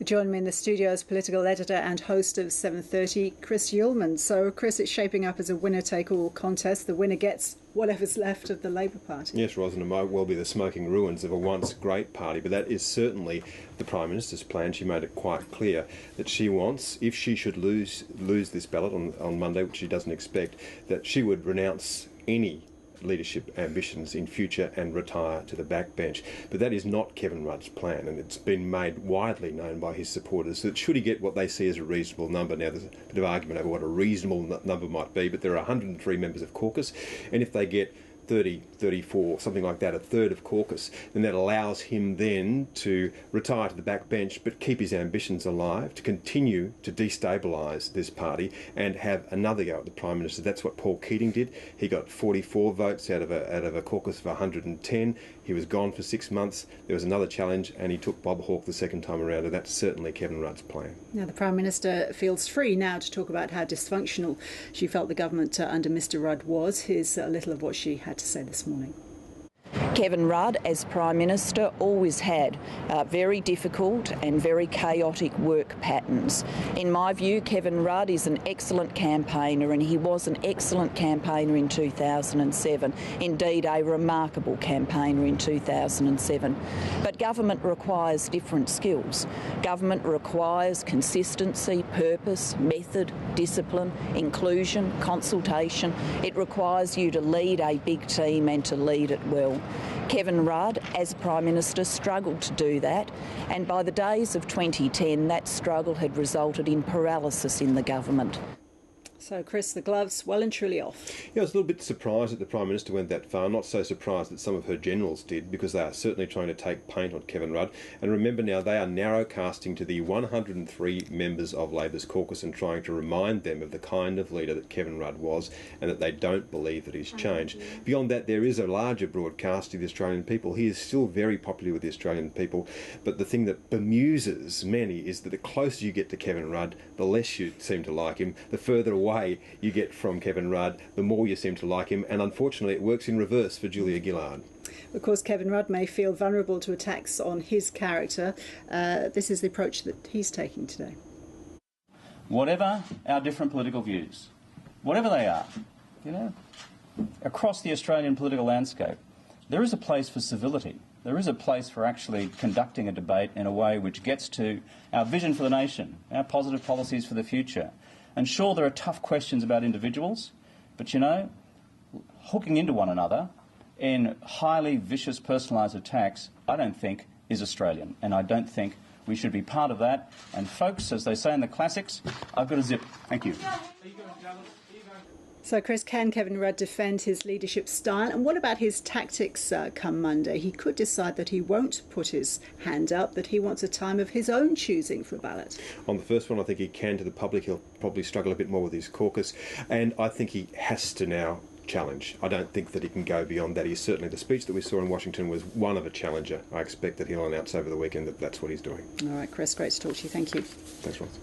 Join me in the studio as political editor and host of 7:30, Chris Uhlmann. So, Chris, it's shaping up as a winner-take-all contest. The winner gets whatever's left of the Labor Party. Yes, Rosin, it might well be the smoking ruins of a once great party, but that is certainly the Prime Minister's plan. She made it quite clear that she wants, if she should lose this ballot on Monday, which she doesn't expect, that she would renounce any leadership ambitions in future and retire to the backbench. But that is not Kevin Rudd's plan, and it's been made widely known by his supporters that should he get what they see as a reasonable number, now there's a bit of argument over what a reasonable number might be, but there are 103 members of caucus, and if they get 30, 34, something like that, a third of caucus, then that allows him then to retire to the backbench but keep his ambitions alive, to continue to destabilise this party and have another go at the Prime Minister. That's what Paul Keating did. He got 44 votes out of a caucus of 110. He was gone for 6 months. There was another challenge and he took Bob Hawke the second time around, and that's certainly Kevin Rudd's plan. Now, the Prime Minister feels free now to talk about how dysfunctional she felt the government under Mr Rudd was. Here's a little of what she had to say this morning. Kevin Rudd, as Prime Minister, always had very difficult and very chaotic work patterns. In my view, Kevin Rudd is an excellent campaigner, and he was an excellent campaigner in 2007. Indeed, a remarkable campaigner in 2007. But government requires different skills. Government requires consistency, purpose, method, discipline, inclusion, consultation. It requires you to lead a big team and to lead it well. Kevin Rudd, as Prime Minister, struggled to do that, and by the days of 2010, that struggle had resulted in paralysis in the government. So, Chris, the gloves well and truly off. Yeah, I was a little bit surprised that the Prime Minister went that far. Not so surprised that some of her generals did, because they are certainly trying to take paint on Kevin Rudd. And remember now, they are narrow casting to the 103 members of Labor's caucus and trying to remind them of the kind of leader that Kevin Rudd was, and that they don't believe that he's changed. Beyond that, there is a larger broadcast of the Australian people. He is still very popular with the Australian people, but the thing that bemuses many is that the closer you get to Kevin Rudd, the less you seem to like him. The further away you get from Kevin Rudd, the more you seem to like him, and unfortunately it works in reverse for Julia Gillard. Of course, Kevin Rudd may feel vulnerable to attacks on his character. This is the approach that he's taking today. Whatever our different political views, whatever they are, across the Australian political landscape, there is a place for civility. There is a place for actually conducting a debate in a way which gets to our vision for the nation, our positive policies for the future. And sure, there are tough questions about individuals, but hooking into one another in highly vicious personalised attacks, I don't think is Australian, and I don't think we should be part of that. And folks, as they say in the classics, I've got a zip. Thank you. So, Chris, can Kevin Rudd defend his leadership style? And what about his tactics come Monday? He could decide that he won't put his hand up, that he wants a time of his own choosing for a ballot. On the first one, I think he can. To the public, he'll probably struggle a bit more with his caucus. And I think he has to now challenge. I don't think that he can go beyond that. The speech that we saw in Washington was one of a challenger. I expect that he'll announce over the weekend that that's what he's doing. All right, Chris, great to talk to you. Thank you. Thanks, Ross.